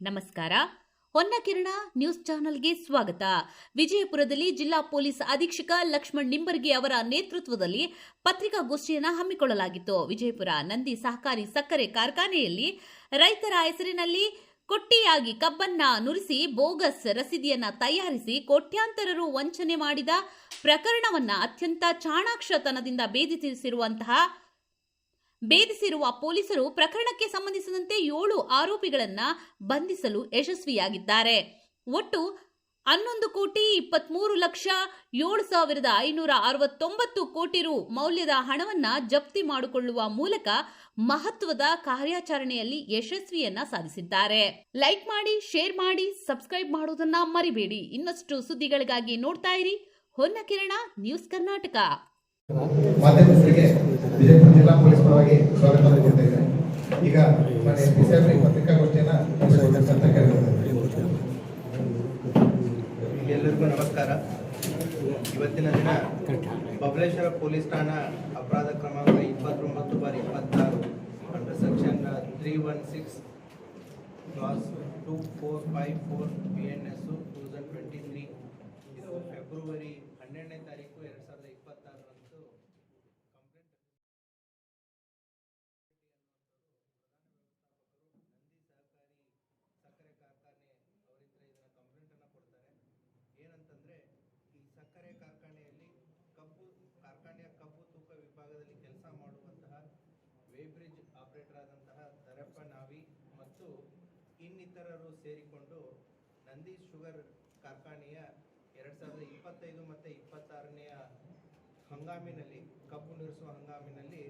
ನಮಸ್ಕಾರ. ಹೊನ್ನಕಿರಣ ನ್ಯೂಸ್ ಚಾನೆಲ್ಗೆ ಸ್ವಾಗತ. ವಿಜಯಪುರದಲ್ಲಿ ಜಿಲ್ಲಾ ಪೊಲೀಸ್ ಅಧೀಕ್ಷಕ ಲಕ್ಷ್ಮಣ್ ನಿಂಬರ್ಗಿ ಅವರ ನೇತೃತ್ವದಲ್ಲಿ ಪತ್ರಿಕಾಗೋಷ್ಠಿಯನ್ನು ಹಮ್ಮಿಕೊಳ್ಳಲಾಗಿತ್ತು. ವಿಜಯಪುರ ನಂದಿ ಸಹಕಾರಿ ಸಕ್ಕರೆ ಕಾರ್ಖಾನೆಯಲ್ಲಿ ರೈತರ ಹೆಸರಿನಲ್ಲಿ ಕೊಟ್ಟಿಯಾಗಿ ಕಬ್ಬನ್ನ ನುರಿಸಿ ಬೋಗಸ್ ರಸೀದಿಯನ್ನ ತಯಾರಿಸಿ ಕೋಟ್ಯಾಂತರ ರು ವಂಚನೆ ಮಾಡಿದ ಪ್ರಕರಣವನ್ನ ಅತ್ಯಂತ ಚಾಣಾಕ್ಷತನದಿಂದ ಭೇದಿಸಿರುವ ಪೊಲೀಸರು ಪ್ರಕರಣಕ್ಕೆ ಸಂಬಂಧಿಸಿದಂತೆ 7 ಆರೋಪಿಗಳನ್ನ ಬಂಧಿಸಲು ಯಶಸ್ವಿಯಾಗಿದ್ದಾರೆ. ಒಟ್ಟು 11,23,07,569 ಕೋಟಿ ರು ಮೌಲ್ಯದ ಹಣವನ್ನ ಜಪ್ತಿ ಮಾಡಿಕೊಳ್ಳುವ ಮೂಲಕ ಮಹತ್ವದ ಕಾರ್ಯಾಚರಣೆಯಲ್ಲಿ ಯಶಸ್ವಿಯನ್ನ ಸಾಧಿಸಿದ್ದಾರೆ. ಲೈಕ್ ಮಾಡಿ, ಶೇರ್ ಮಾಡಿ, ಸಬ್ಸ್ಕ್ರೈಬ್ ಮಾಡುವುದನ್ನ ಮರಿಬೇಡಿ. ಇನ್ನಷ್ಟು ಸುದ್ದಿಗಳಿಗಾಗಿ ನೋಡ್ತಾ ಇರಿ ಹೊನ್ನಕಿರಣ ನ್ಯೂಸ್ ಕರ್ನಾಟಕ. ಮಾಧ್ಯಮಸ್ಥರಿಗೆ ವಿಜಯಪುರ ಜಿಲ್ಲಾ ಪೊಲೀಸ್ ಪರವಾಗಿ ಸ್ವಾಗತ ಕೊಡ್ತಾ ಇದ್ದೇನೆ. ಈಗ ಪತ್ರಿಕಾಗೋಷ್ಠಿಯನ್ನು ಎಲ್ಲರಿಗೂ ನಮಸ್ಕಾರ. ಇವತ್ತಿನ ದಿನ ಬಬಲೇಶ್ವರ ಪೊಲೀಸ್ ಠಾಣಾ ಅಪರಾಧ ಕ್ರಮಾಂಕ 29/26 ಅಂಡರ್ ಸೆಕ್ಷನ್ 316 ಕ್ಲಾಸ್ 2454 BNS 2023 ಇದು ಫೆಬ್ರವರಿ 12ನೇ ತಾರೀಕು 2026 ರಂದು ಸಕ್ಕರೆ ಕಾರ್ಖಾನೆ ಅವರಿಂದ ಇದನ್ನ ಕಂಪ್ಲೇಂಟ್ ಅನ್ನು ಕೊಡ್ತಾರೆ. ಏನಂತಂದ್ರೆ ಈ ಸಕ್ಕರೆ ಕಾರ್ಖಾನೆಯಲ್ಲಿ ಕಾರ್ಖಾನೆಯ ಕಬ್ಬು ತೂಕ ವಿಭಾಗದಲ್ಲಿ ಕೆಲಸ ಮಾಡುವಂತಹ ವೇಬ್ರಿಡ್ಜ್ ಆಪರೇಟರ್ ಆದಂತಹ ದರಪ್ಪ ನಾವಿ ಮತ್ತು ಇನ್ನಿತರರು ಸೇರಿಕೊಂಡು ನಂದಿ ಶುಗರ್ ಕಾರ್ಖಾನೆಯ 2025 ಮತ್ತು 26ನೇ ಹಂಗಾಮಿನಲ್ಲಿ ಕಬ್ಬು ನುರಿಸುವ ಹಂಗಾಮಿನಲ್ಲಿ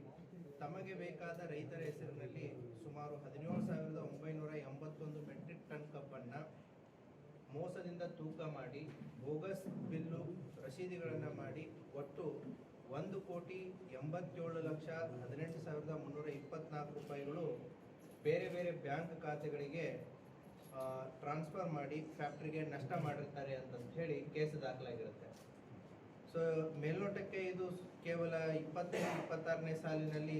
ತಮಗೆ ಬೇಕಾದ ರೈತರ ಹೆಸರಿನಲ್ಲಿ ಸುಮಾರು 17,981 ಮೆಟ್ರಿಕ್ ಟನ್ ಕಬ್ಬನ್ನು ಮೋಸದಿಂದ ತೂಕ ಮಾಡಿ ಬೋಗಸ್ ಬಿಲ್ಲು ರಸೀದಿಗಳನ್ನು ಮಾಡಿ ಒಟ್ಟು 1,87,18,324 ರೂಪಾಯಿಗಳು ಬೇರೆ ಬೇರೆ ಬ್ಯಾಂಕ್ ಖಾತೆಗಳಿಗೆ ಟ್ರಾನ್ಸ್ಫರ್ ಮಾಡಿ ಫ್ಯಾಕ್ಟ್ರಿಗೆ ನಷ್ಟ ಮಾಡಿರ್ತಾರೆ ಅಂತ ಹೇಳಿ ಕೇಸ್ ದಾಖಲಾಗಿರುತ್ತೆ. ಸೊ ಮೇಲ್ನೋಟಕ್ಕೆ ಇದು ಕೇವಲ 25-26ನೇ ಸಾಲಿನಲ್ಲಿ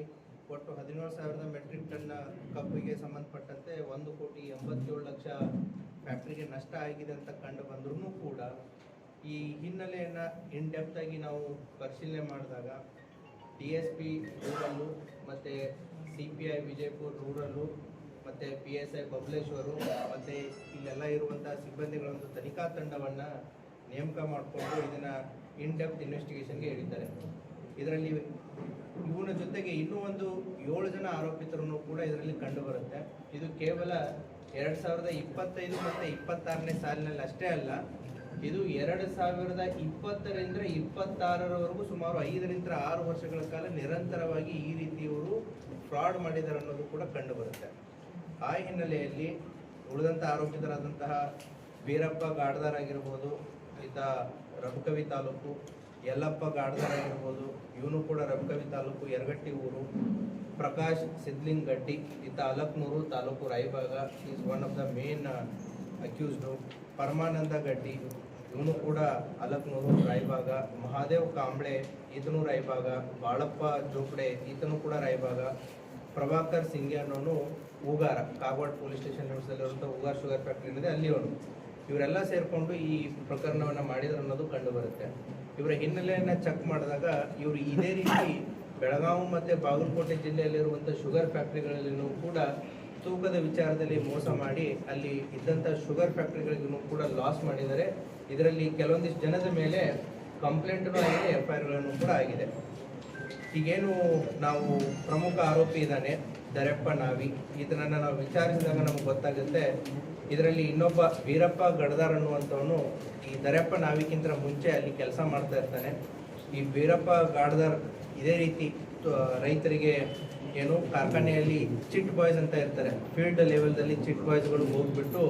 ಒಟ್ಟು 17,000 ಮೆಟ್ರಿಕ್ ಟನ್ ಕಬ್ಬಿಗೆ ಸಂಬಂಧಪಟ್ಟಂತೆ 1,87,00,000 ಫ್ಯಾಕ್ಟ್ರಿಗೆ ನಷ್ಟ ಆಗಿದೆ ಅಂತ ಕಂಡು ಬಂದ್ರೂ ಕೂಡ ಈ ಹಿನ್ನೆಲೆಯನ್ನು ಇನ್ ಡೆಪ್ತ್ ಆಗಿ ನಾವು ಪರಿಶೀಲನೆ ಮಾಡಿದಾಗ DSP ರೂರಲ್ಲು ಮತ್ತು CPI ವಿಜಯಪುರ ರೂರಲ್ಲು ಮತ್ತು PSI ಬಬಲೇಶ್ವರು ಮತ್ತು ಇಲ್ಲೆಲ್ಲ ಇರುವಂಥ ಸಿಬ್ಬಂದಿಗಳೊಂದು ತನಿಖಾ ತಂಡವನ್ನು ನೇಮಕ ಮಾಡಿಕೊಂಡು ಇದನ್ನು ಇನ್ ಡೆಪ್ತ್ ಇನ್ವೆಸ್ಟಿಗೇಷನ್ಗೆ ಹೇಳಿದ್ದಾರೆ. ಇದರಲ್ಲಿ ಇವನ ಜೊತೆಗೆ ಇನ್ನೂ ಒಂದು 7 ಜನ ಆರೋಪಿತರನ್ನು ಕೂಡ ಇದರಲ್ಲಿ ಕಂಡು ಬರುತ್ತೆ. ಇದು ಕೇವಲ 2025 ಮತ್ತು 26ನೇ ಸಾಲಿನಲ್ಲಿ ಅಷ್ಟೇ ಅಲ್ಲ, ಇದು 2020ರಿಂದ 26ರವರೆಗೂ ಸುಮಾರು 5ರಿಂದ 6 ವರ್ಷಗಳ ಕಾಲ ನಿರಂತರವಾಗಿ ಈ ರೀತಿ ಇವರು ಫ್ರಾಡ್ ಮಾಡಿದ್ದಾರೆ ಅನ್ನೋದು ಕೂಡ ಕಂಡು ಬರುತ್ತೆ. ಆ ಹಿನ್ನೆಲೆಯಲ್ಲಿ ಉಳಿದಂಥ ಆರೋಪಿತರಾದಂತಹ ವೀರಪ್ಪ ಗಾಡ್ದಾರ್ ಆಗಿರ್ಬೋದು, ಈತ ರಬಕವಿ ತಾಲೂಕು, ಯಲ್ಲಪ್ಪ ಗಾಡ್ದಾರ್ ಆಗಿರ್ಬೋದು, ಇವನು ಕೂಡ ರಬಕವಿ ತಾಲೂಕು ಯರಗಟ್ಟಿ ಊರು, ಪ್ರಕಾಶ್ ಸಿದ್ಲಿಂಗ್ ಗಡ್ಡಿ, ಈತ Alaknur taluk Raybag, is one of the main accused. Paramananda Gaddi, ಇವನು ಕೂಡ ಅಲಕ್ನೂರು ರಾಯಬಾಗ, ಮಹಾದೇವ್ ಕಾಂಬ್ಳೆ ಈತನು ರಾಯಬಾಗ, ಬಾಳಪ್ಪ ಜೋಪಡೆ ಈತನು ಕೂಡ ರಾಯಬಾಗ, ಪ್ರಭಾಕರ್ ಸಿಂಗೆ ಅನ್ನೋನು ಉಗಾರ, ಕಾಗವಾಡ ಪೊಲೀಸ್ ಸ್ಟೇಷನ್ ಲಿಮಿಟ್ಸಲ್ಲಿರುವಂಥ ಉಗಾರ್ ಶುಗರ್ ಫ್ಯಾಕ್ಟ್ರಿ ಏನಿದೆ ಅಲ್ಲಿಯವನು. ಇವರೆಲ್ಲ ಸೇರಿಕೊಂಡು ಈ ಪ್ರಕರಣವನ್ನು ಮಾಡಿದ್ರು ಅನ್ನೋದು ಕಂಡು ಬರುತ್ತೆ. ಇವರ ಹಿನ್ನೆಲೆಯನ್ನು ಚೆಕ್ ಮಾಡಿದಾಗ ಇವರು ಇದೇ ರೀತಿ ಬೆಳಗಾವಿ ಮತ್ತು ಬಾಗಲಕೋಟೆ ಜಿಲ್ಲೆಯಲ್ಲಿರುವಂಥ ಶುಗರ್ ಫ್ಯಾಕ್ಟ್ರಿಗಳಲ್ಲಿನೂ ಕೂಡ ತೂಕದ ವಿಚಾರದಲ್ಲಿ ಮೋಸ ಮಾಡಿ ಅಲ್ಲಿ ಇದ್ದಂಥ ಶುಗರ್ ಫ್ಯಾಕ್ಟ್ರಿಗಳಿಗೂ ಕೂಡ ಲಾಸ್ ಮಾಡಿದ್ದಾರೆ. ಇದರಲ್ಲಿ ಕೆಲವೊಂದಿಷ್ಟು ಜನದ ಮೇಲೆ ಕಂಪ್ಲೇಂಟ್ನೂ ಆಗಿದೆ, FIRಗಳನ್ನು ಕೂಡ ಆಗಿದೆ. ಈಗೇನು ನಾವು ಪ್ರಮುಖ ಆರೋಪಿ ಇದ್ದಾನೆ ದರಪ್ಪ ನಾವಿ, ಇದನ್ನು ನಾವು ವಿಚಾರಿಸಿದಾಗ ನಮ್ಗೆ ಗೊತ್ತಾಗುತ್ತೆ ಇದರಲ್ಲಿ ಇನ್ನೊಬ್ಬ ವೀರಪ್ಪ ಗಡ್ದಾರ್ ಅನ್ನುವಂಥವನು ಈ ದರಪ್ಪ ನಾವಿಕ್ಕಿಂತ ಮುಂಚೆ ಅಲ್ಲಿ ಕೆಲಸ ಮಾಡ್ತಾ ಇರ್ತಾನೆ. ಈ ವೀರಪ್ಪ ಗಾಡ್ದಾರ್ ಇದೇ ರೀತಿ ರೈತರಿಗೆ ಏನು ಕಾರ್ಖಾನೆಯಲ್ಲಿ ಚಿಟ್ ಬಾಯ್ಸ್ ಅಂತ ಇರ್ತಾರೆ, ಫೀಲ್ಡ್ ಲೆವೆಲ್ದಲ್ಲಿ ಚಿಟ್ ಬಾಯ್ಸ್ಗಳು ಹೋಗ್ಬಿಟ್ಟು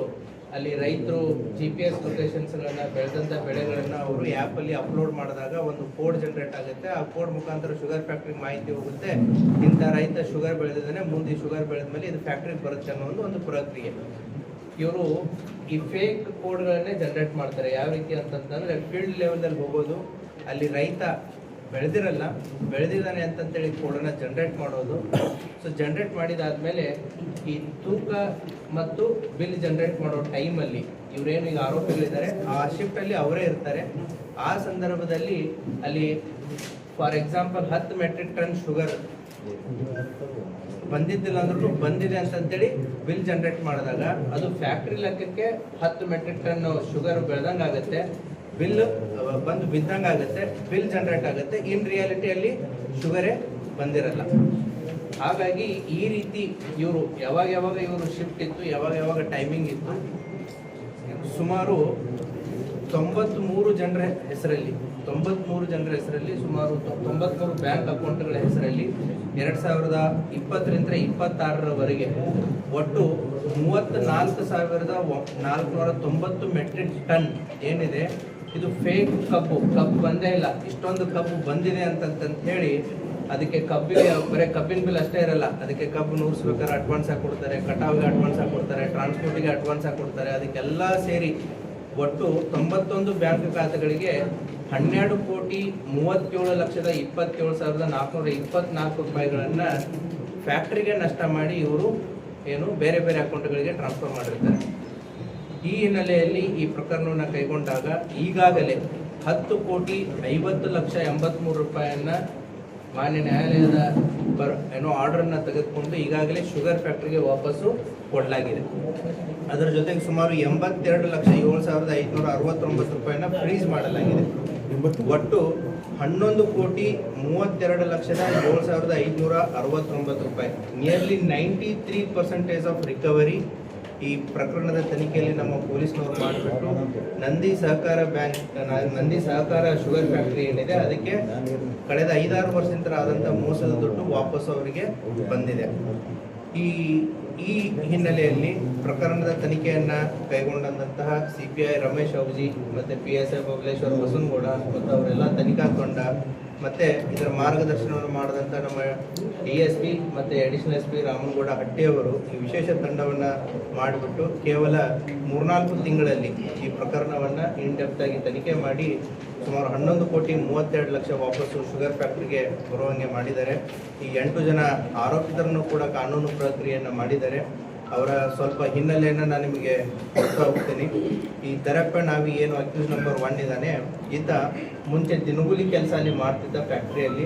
ಅಲ್ಲಿ ರೈತರು GPS ಲೊಕೇಶನ್ಸ್ಗಳನ್ನ ಬೆಳೆದಂಥ ಬೆಳೆಗಳನ್ನು ಅವರು ಆ್ಯಪಲ್ಲಿ ಅಪ್ಲೋಡ್ ಮಾಡಿದಾಗ ಒಂದು ಕೋಡ್ ಜನರೇಟ್ ಆಗುತ್ತೆ. ಆ ಕೋಡ್ ಮುಖಾಂತರ ಶುಗರ್ ಫ್ಯಾಕ್ಟ್ರಿಗೆ ಮಾಹಿತಿ ಹೋಗುತ್ತೆ, ಇಂಥ ರೈತ ಶುಗರ್ ಬೆಳೆದಿದ್ದಾನೆ, ಮುಂದೆ ಶುಗರ್ ಬೆಳೆದ ಮೇಲೆ ಇದು ಫ್ಯಾಕ್ಟ್ರಿಗೆ ಬರುತ್ತೆ ಅನ್ನೋ ಒಂದು ಪ್ರಕ್ರಿಯೆ. ಇವರು ಈ ಫೇಕ್ ಕೋಡ್ಗಳನ್ನೇ ಜನರೇಟ್ ಮಾಡ್ತಾರೆ. ಯಾವ ರೀತಿ ಅಂತಂತಂದರೆ ಫೀಲ್ಡ್ ಲೆವೆಲ್ದಲ್ಲಿ ಹೋಗೋದು, ಅಲ್ಲಿ ರೈತ ಬೆಳೆದಿದ್ದಾನೆ ಅಂತಂತೇಳಿ ಕೋಡನ್ನು ಜನರೇಟ್ ಮಾಡೋದು. ಸೊ ಜನರೇಟ್ ಮಾಡಿದಾದ್ಮೇಲೆ ಈ ತೂಕ ಮತ್ತು ಬಿಲ್ ಜನರೇಟ್ ಮಾಡೋ ಟೈಮಲ್ಲಿ ಇವರೇನು ಈಗ ಆರೋಪಿಗಳಿದ್ದಾರೆ ಆ ಶಿಫ್ಟಲ್ಲಿ ಅವರೇ ಇರ್ತಾರೆ. ಆ ಸಂದರ್ಭದಲ್ಲಿ ಅಲ್ಲಿ for example 10 metric ton sugar ಬಂದಿದ್ದಿಲ್ಲ ಅಂದ್ರೂ ಬಂದಿದೆ ಅಂತಂತೇಳಿ ಬಿಲ್ ಜನರೇಟ್ ಮಾಡಿದಾಗ ಅದು ಫ್ಯಾಕ್ಟ್ರಿ ಲೆಕ್ಕಕ್ಕೆ 10 ಮೆಟ್ರಿಕ್ ಟನ್ ಶುಗರ್ ಬೆಳೆದಂಗೆ ಆಗುತ್ತೆ, ಬಿಲ್ ಬಂದು ಬಿದ್ದಂಗೆ ಆಗುತ್ತೆ, ಬಿಲ್ ಜನರೇಟ್ ಆಗುತ್ತೆ. ಇನ್ ರಿಯಾಲಿಟಿಯಲ್ಲಿ ಶುಗರೇ ಬಂದಿರಲ್ಲ. ಹಾಗಾಗಿ ಈ ರೀತಿ ಇವರು ಯಾವಾಗ ಇವರು ಶಿಫ್ಟ್ ಇತ್ತು, ಯಾವಾಗ ಟೈಮಿಂಗ್ ಇತ್ತು, ಸುಮಾರು 93 ಜನರ ಹೆಸರಲ್ಲಿ ಸುಮಾರು 93 ಬ್ಯಾಂಕ್ ಅಕೌಂಟ್ಗಳ ಹೆಸರಲ್ಲಿ 2020ರಿಂದ 26ರವರೆಗೆ ಒಟ್ಟು 34,490 ಮೆಟ್ರಿಕ್ ಟನ್ ಏನಿದೆ ಇದು ಫೇಕ್ ಕಬ್ಬು ಬಂದೇ ಇಲ್ಲ. ಇಷ್ಟೊಂದು ಕಬ್ಬು ಬಂದಿದೆ ಅಂತ ಹೇಳಿ ಅದಕ್ಕೆ ಕಬ್ಬಿಗೆ ಬರೀ ಕಬ್ಬಿನ ಬಿಲ್ ಅಷ್ಟೇ ಇರಲ್ಲ, ಅದಕ್ಕೆ ಕಬ್ಬು ನೂರಿಸ್ಬೇಕಾದ್ರೆ ಅಡ್ವಾನ್ಸ್ ಹಾಕಿ ಕೊಡ್ತಾರೆ, ಕಟಾವಿಗೆ ಅಡ್ವಾನ್ಸ್ ಹಾಕಿ ಕೊಡ್ತಾರೆ, ಟ್ರಾನ್ಸ್ಪೋರ್ಟಿಗೆ ಅಡ್ವಾನ್ಸ್ ಹಾಕಿ ಕೊಡ್ತಾರೆ. ಅದಕ್ಕೆಲ್ಲ ಸೇರಿ ಒಟ್ಟು 91 ಬ್ಯಾಂಕ್ ಖಾತೆಗಳಿಗೆ 12,37,27,424 ರೂಪಾಯಿಗಳನ್ನು ಫ್ಯಾಕ್ಟ್ರಿಗೆ ನಷ್ಟ ಮಾಡಿ ಇವರು ಬೇರೆ ಅಕೌಂಟ್ಗಳಿಗೆ ಟ್ರಾನ್ಸ್ಫರ್ ಮಾಡಿರ್ತಾರೆ. ಈ ಹಿನ್ನೆಲೆಯಲ್ಲಿ ಈ ಪ್ರಕರಣವನ್ನು ಕೈಗೊಂಡಾಗ ಈಗಾಗಲೇ 10,50,83,000 ರೂಪಾಯಿಯನ್ನ ಮಾನ್ಯ ನ್ಯಾಯಾಲಯದ ಆರ್ಡರನ್ನು ತೆಗೆದುಕೊಂಡು ಈಗಾಗಲೇ ಶುಗರ್ ಫ್ಯಾಕ್ಟ್ರಿಗೆ ವಾಪಸ್ಸು ಕೊಡಲಾಗಿದೆ. ಅದರ ಜೊತೆಗೆ ಸುಮಾರು 82,07,569 ರೂಪಾಯಿನ ಫ್ರೀಸ್ ಮಾಡಲಾಗಿದೆ. ಒಟ್ಟು 11,32,07,569 ರೂಪಾಯಿ, ನಿಯರ್ಲಿ 93% ಆಫ್ ರಿಕವರಿ ಈ ಪ್ರಕರಣದ ತನಿಖೆಯಲ್ಲಿ ನಮ್ಮ ಪೊಲೀಸ್ನವರು ಮಾಡಿಬಿಟ್ಟು ನಂದಿ ಸಹಕಾರ ಶುಗರ್ ಫ್ಯಾಕ್ಟರಿ ಏನಿದೆ ಅದಕ್ಕೆ ಕಳೆದ 5-6 ವರ್ಷದಿಂದ ಆದಂಥ ಮೋಸದ ದುಡ್ಡು ವಾಪಸ್ ಅವರಿಗೆ ಬಂದಿದೆ. ಈ ಹಿನ್ನೆಲೆಯಲ್ಲಿ ಪ್ರಕರಣದ ತನಿಖೆಯನ್ನು ಕೈಗೊಂಡಂತಹ CPI ರಮೇಶ್ ಅವಜಿ ಮತ್ತು PSI ಬಬಲೇಶ್ವರ ಬಸನಗೌಡ ಮತ್ತು ಅವರೆಲ್ಲ ತನಿಖಾ ತಂಡ ಮತ್ತು ಇದರ ಮಾರ್ಗದರ್ಶನವನ್ನು ಮಾಡಿದಂಥ ನಮ್ಮ DSP ಮತ್ತು ಅಡಿಷನಲ್ SP ರಾಮನಗೌಡ ಹಟ್ಟಿಯವರು ಈ ವಿಶೇಷ ತಂಡವನ್ನು ಮಾಡಿಬಿಟ್ಟು ಕೇವಲ 3-4 ತಿಂಗಳಲ್ಲಿ ಈ ಪ್ರಕರಣವನ್ನು ಇನ್ಡೆಪ್ತ್ ಆಗಿ ತನಿಖೆ ಮಾಡಿ ಸುಮಾರು 11,32,00,000 ವಾಪಸ್ಸು ಶುಗರ್ ಫ್ಯಾಕ್ಟ್ರಿಗೆ ಬರುವಂಗೆ ಮಾಡಿದ್ದಾರೆ. ಈ 8 ಜನ ಆರೋಪಿತರನ್ನು ಕೂಡ ಕಾನೂನು ಪ್ರಕ್ರಿಯೆಯನ್ನು ಮಾಡಿದ್ದಾರೆ. ಅವರ ಸ್ವಲ್ಪ ಹಿನ್ನೆಲೆಯನ್ನು ನಾನು ನಿಮಗೆ ಕೊಡ್ತಾ ಹೋಗ್ತೀನಿ. ಈ ದರಪ್ಪ ನಾವಿ ಏನು ಅಕ್ಯೂಸ್ ನಂಬರ್ 1 ಇದ್ದಾನೆ, ಈತ ಮುಂಚೆ ದಿನಗೂಲಿ ಕೆಲಸ ಅಲ್ಲಿ ಮಾಡ್ತಿದ್ದ ಫ್ಯಾಕ್ಟ್ರಿಯಲ್ಲಿ.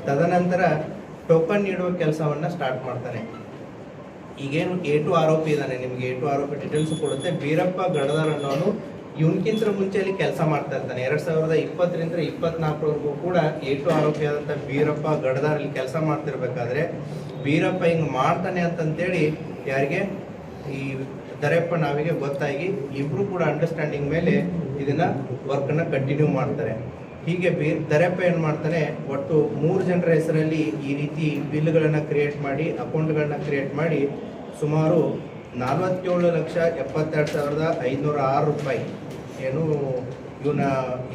ತದನಂತರ ಟೋಕನ್ ನೀಡುವ ಕೆಲಸವನ್ನು ಸ್ಟಾರ್ಟ್ ಮಾಡ್ತಾನೆ. ಈಗೇನು A2 ಆರೋಪಿ ಇದ್ದಾನೆ, ನಿಮಗೆ A2 ಆರೋಪಿ ಡೀಟೇಲ್ಸ್ ಕೊಡುತ್ತೆ. ಬೀರಪ್ಪ ಗಡದಾರ್ ಅನ್ನೋನು ಇವನ್ಕಿಂತ ಮುಂಚೆಯಲ್ಲಿ ಕೆಲಸ ಮಾಡ್ತಾ ಇರ್ತಾನೆ. 2020ರಿಂದ 24ರವರೆಗೂ ಕೂಡ A2 ಆರೋಪಿಯಾದಂಥ ಬೀರಪ್ಪ ಗಡದಾರ್ ಇಲ್ಲಿ ಕೆಲಸ ಮಾಡ್ತಿರ್ಬೇಕಾದ್ರೆ ಬೀರಪ್ಪ ಹಿಂಗೆ ಮಾಡ್ತಾನೆ ಅಂತಂತೇಳಿ ಯಾರಿಗೆ ಈ ದರಪ್ಪ ನಾವಿಗೆ ಗೊತ್ತಾಗಿ ಇಬ್ರು ಕೂಡ ಅಂಡರ್ಸ್ಟ್ಯಾಂಡಿಂಗ್ ಮೇಲೆ ಇದನ್ನ ವರ್ಕನ್ನು ಕಂಟಿನ್ಯೂ ಮಾಡ್ತಾರೆ. ಹೀಗೆ ದರಪ್ಪ ಏನು ಮಾಡ್ತಾನೆ, ಒಟ್ಟು 3 ಜನರ ಹೆಸರಲ್ಲಿ ಈ ರೀತಿ ಬಿಲ್ಗಳನ್ನು ಕ್ರಿಯೇಟ್ ಮಾಡಿ ಅಕೌಂಟ್ಗಳನ್ನ ಕ್ರಿಯೇಟ್ ಮಾಡಿ ಸುಮಾರು 47,72,506 ರೂಪಾಯಿ ಏನು ಇವನ